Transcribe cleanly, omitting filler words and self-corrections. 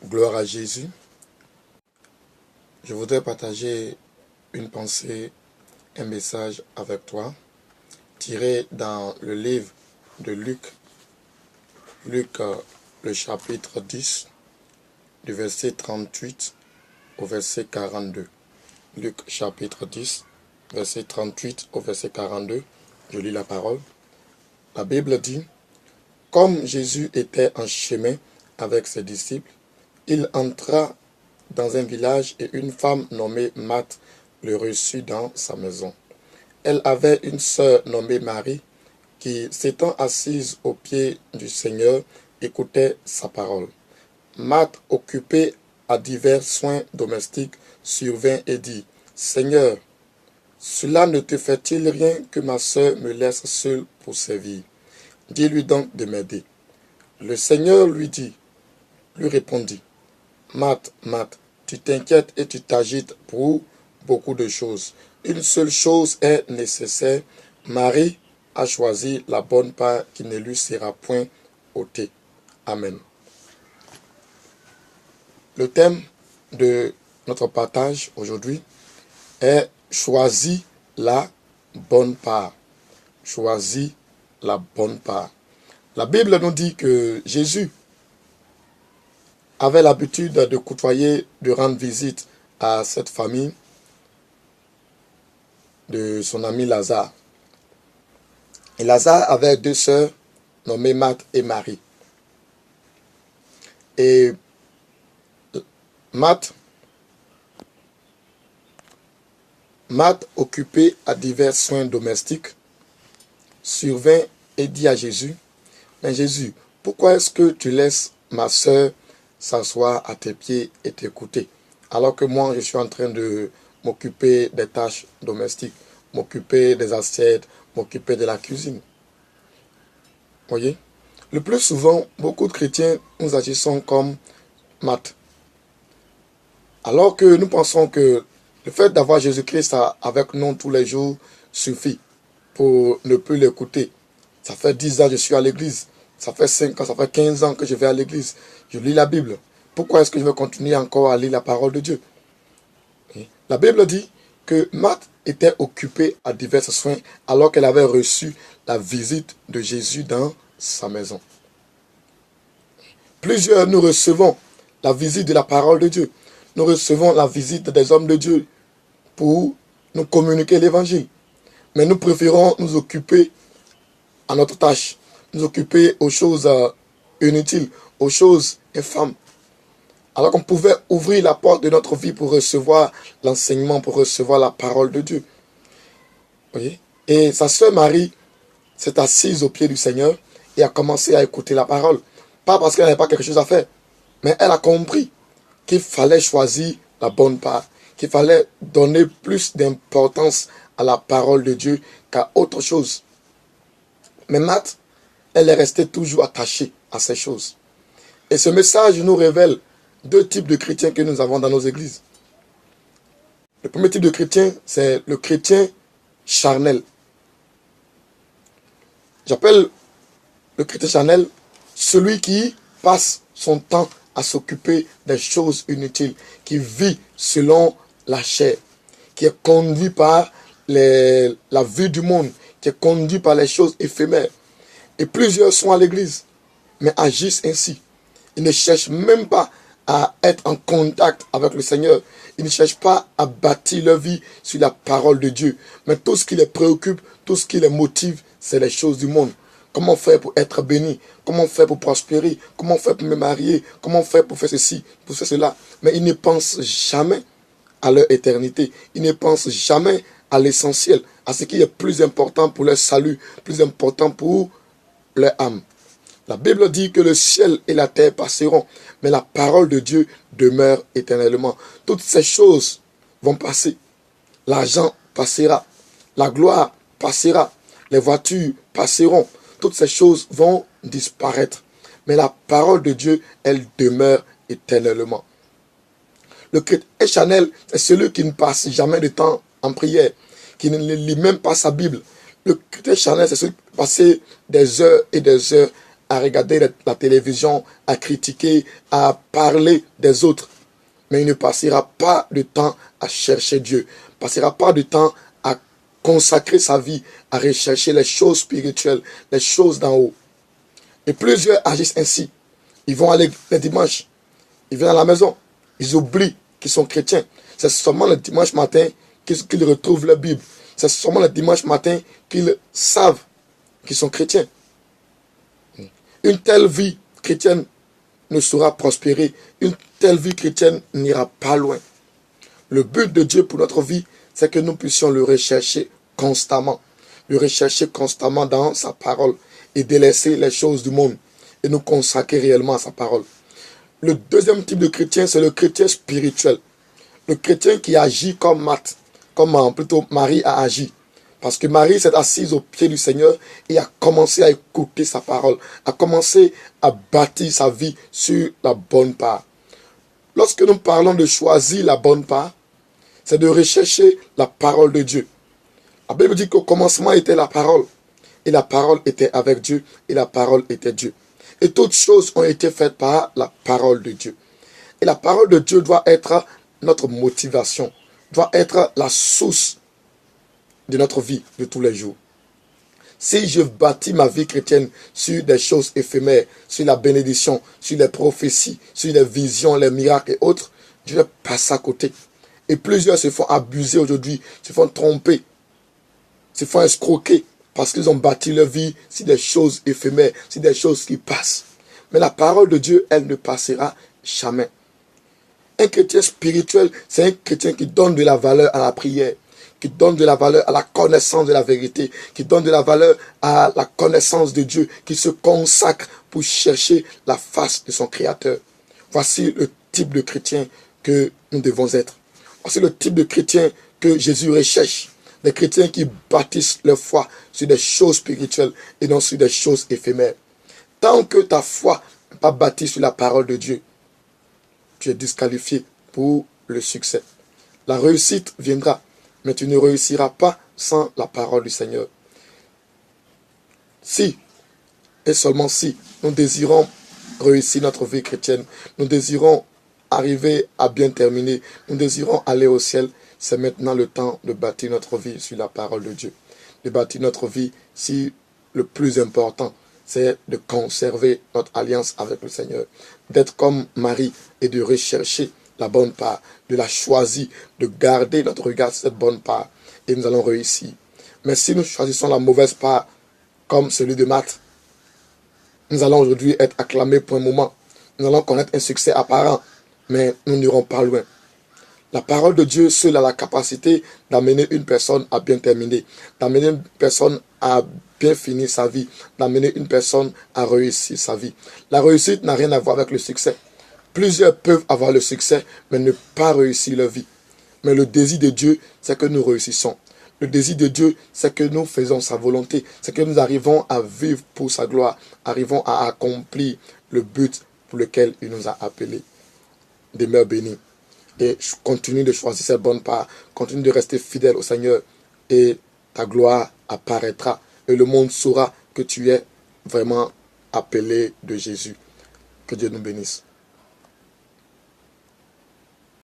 Gloire à Jésus. Je voudrais partager une pensée, un message avec toi, tiré dans le livre de Luc, le chapitre 10, du verset 38 au verset 42. Luc chapitre 10, verset 38 au verset 42, je lis la parole. La Bible dit, « Comme Jésus était en chemin avec ses disciples, il entra dans un village et une femme nommée Marthe le reçut dans sa maison. Elle avait une sœur nommée Marie qui, s'étant assise aux pieds du Seigneur, écoutait sa parole. Marthe, occupée à divers soins domestiques, survint et dit, « Seigneur, cela ne te fait-il rien que ma sœur me laisse seule pour servir? Dis-lui donc de m'aider. » Le Seigneur lui répondit, « Marthe, Marthe, tu t'inquiètes et tu t'agites pour beaucoup de choses. Une seule chose est nécessaire. Marie a choisi la bonne part qui ne lui sera point ôtée. » Amen. Le thème de notre partage aujourd'hui est « Choisis la bonne part ». Choisis la bonne part. La Bible nous dit que Jésus avait l'habitude de côtoyer, de rendre visite à cette famille de son ami Lazare. Et Lazare avait deux sœurs nommées Marthe et Marie. Et Marthe, occupée à divers soins domestiques, survint et dit à Jésus, « Mais Jésus, pourquoi est-ce que tu laisses ma sœur s'asseoir à tes pieds et t'écouter, alors que moi je suis en train de m'occuper des tâches domestiques, m'occuper des assiettes, m'occuper de la cuisine. » Voyez, le plus souvent, beaucoup de chrétiens, nous agissons comme Marthe. Alors que nous pensons que le fait d'avoir Jésus-Christ avec nous tous les jours suffit pour ne plus l'écouter. Ça fait 10 ans que je suis à l'église. Ça fait 5 ans, ça fait 15 ans que je vais à l'église. Je lis la Bible. Pourquoi est-ce que je vais continuer encore à lire la parole de Dieu? La Bible dit que Marthe était occupée à divers soins alors qu'elle avait reçu la visite de Jésus dans sa maison. Plusieurs, nous recevons la visite de la parole de Dieu. Nous recevons la visite des hommes de Dieu pour nous communiquer l'évangile. Mais nous préférons nous occuper à notre tâche, nous occuper aux choses inutiles, aux choses infâmes. Alors qu'on pouvait ouvrir la porte de notre vie pour recevoir l'enseignement, pour recevoir la parole de Dieu. Voyez? Et sa sœur Marie s'est assise aux pieds du Seigneur et a commencé à écouter la parole. Pas parce qu'elle n'avait pas quelque chose à faire, mais elle a compris qu'il fallait choisir la bonne part, qu'il fallait donner plus d'importance à la parole de Dieu qu'à autre chose. Mais Marthe, elle est restée toujours attachée à ces choses. Et ce message nous révèle deux types de chrétiens que nous avons dans nos églises. Le premier type de chrétien, c'est le chrétien charnel. J'appelle le chrétien charnel celui qui passe son temps à s'occuper des choses inutiles, qui vit selon la chair, qui est conduit par la vue du monde, qui est conduit par les choses éphémères. Et plusieurs sont à l'église, mais agissent ainsi. Ils ne cherchent même pas à être en contact avec le Seigneur. Ils ne cherchent pas à bâtir leur vie sur la parole de Dieu. Mais tout ce qui les préoccupe, tout ce qui les motive, c'est les choses du monde. Comment faire pour être béni? Comment faire pour prospérer? Comment faire pour me marier? Comment faire pour faire ceci, pour faire cela? Mais ils ne pensent jamais à leur éternité. Ils ne pensent jamais à l'essentiel, à ce qui est plus important pour leur salut, plus important pour leur âme. La Bible dit que le ciel et la terre passeront, mais la parole de Dieu demeure éternellement. Toutes ces choses vont passer. L'argent passera, la gloire passera, les voitures passeront. Toutes ces choses vont disparaître. Mais la parole de Dieu, elle demeure éternellement. Le chrétien charnel, c'est celui qui ne passe jamais de temps en prière, qui ne lit même pas sa Bible. Le chrétien charnel, c'est celui qui passe des heures et des heures à regarder la télévision, à critiquer, à parler des autres. Mais il ne passera pas de temps à chercher Dieu. Il ne passera pas de temps à consacrer sa vie, à rechercher les choses spirituelles, les choses d'en haut. Et plusieurs agissent ainsi. Ils vont aller les dimanches, ils viennent à la maison, ils oublient qu'ils sont chrétiens. C'est seulement le dimanche matin qu'ils retrouvent la Bible. C'est seulement le dimanche matin qu'ils savent qu'ils sont chrétiens. Une telle vie chrétienne ne saura prospérer. Une telle vie chrétienne n'ira pas loin. Le but de Dieu pour notre vie, c'est que nous puissions le rechercher constamment. Le rechercher constamment dans sa parole et délaisser les choses du monde et nous consacrer réellement à sa parole. Le deuxième type de chrétien, c'est le chrétien spirituel. Le chrétien qui agit comme Marie a agi. Parce que Marie s'est assise au pied du Seigneur et a commencé à écouter sa parole, a commencé à bâtir sa vie sur la bonne part. Lorsque nous parlons de choisir la bonne part, c'est de rechercher la parole de Dieu. La Bible dit qu'au commencement était la parole, et la parole était avec Dieu, et la parole était Dieu. Et toutes choses ont été faites par la parole de Dieu. Et la parole de Dieu doit être notre motivation, doit être la source de notre vie de tous les jours. Si je bâtis ma vie chrétienne sur des choses éphémères, sur la bénédiction, sur les prophéties, sur les visions, les miracles et autres, je vais passer à côté. Et plusieurs se font abuser aujourd'hui, se font tromper, se font escroquer parce qu'ils ont bâti leur vie sur des choses éphémères, sur des choses qui passent. Mais la parole de Dieu, elle ne passera jamais. Un chrétien spirituel, c'est un chrétien qui donne de la valeur à la prière, qui donne de la valeur à la connaissance de la vérité, qui donne de la valeur à la connaissance de Dieu, qui se consacre pour chercher la face de son Créateur. Voici le type de chrétien que nous devons être. Voici le type de chrétien que Jésus recherche. Des chrétiens qui bâtissent leur foi sur des choses spirituelles et non sur des choses éphémères. Tant que ta foi n'est pas bâtie sur la parole de Dieu, tu es disqualifié pour le succès. La réussite viendra, mais tu ne réussiras pas sans la parole du Seigneur. Si, et seulement si, nous désirons réussir notre vie chrétienne, nous désirons arriver à bien terminer, nous désirons aller au ciel, c'est maintenant le temps de bâtir notre vie sur la parole de Dieu. De bâtir notre vie si le plus important, c'est de conserver notre alliance avec le Seigneur. D'être comme Marie et de rechercher la bonne part, de la choisir, de garder notre regard sur cette bonne part. Et nous allons réussir. Mais si nous choisissons la mauvaise part, comme celui de Marthe, nous allons aujourd'hui être acclamés pour un moment. Nous allons connaître un succès apparent, mais nous n'irons pas loin. La parole de Dieu seule a la capacité d'amener une personne à bien terminer, d'amener une personne à bien finir sa vie, d'amener une personne à réussir sa vie. La réussite n'a rien à voir avec le succès. Plusieurs peuvent avoir le succès, mais ne pas réussir leur vie. Mais le désir de Dieu, c'est que nous réussissons. Le désir de Dieu, c'est que nous faisons sa volonté, c'est que nous arrivons à vivre pour sa gloire, arrivons à accomplir le but pour lequel il nous a appelés. Demeure béni. Et continue de choisir cette bonne part, continue de rester fidèle au Seigneur et ta gloire apparaîtra et le monde saura que tu es vraiment appelé de Jésus. Que Dieu nous bénisse.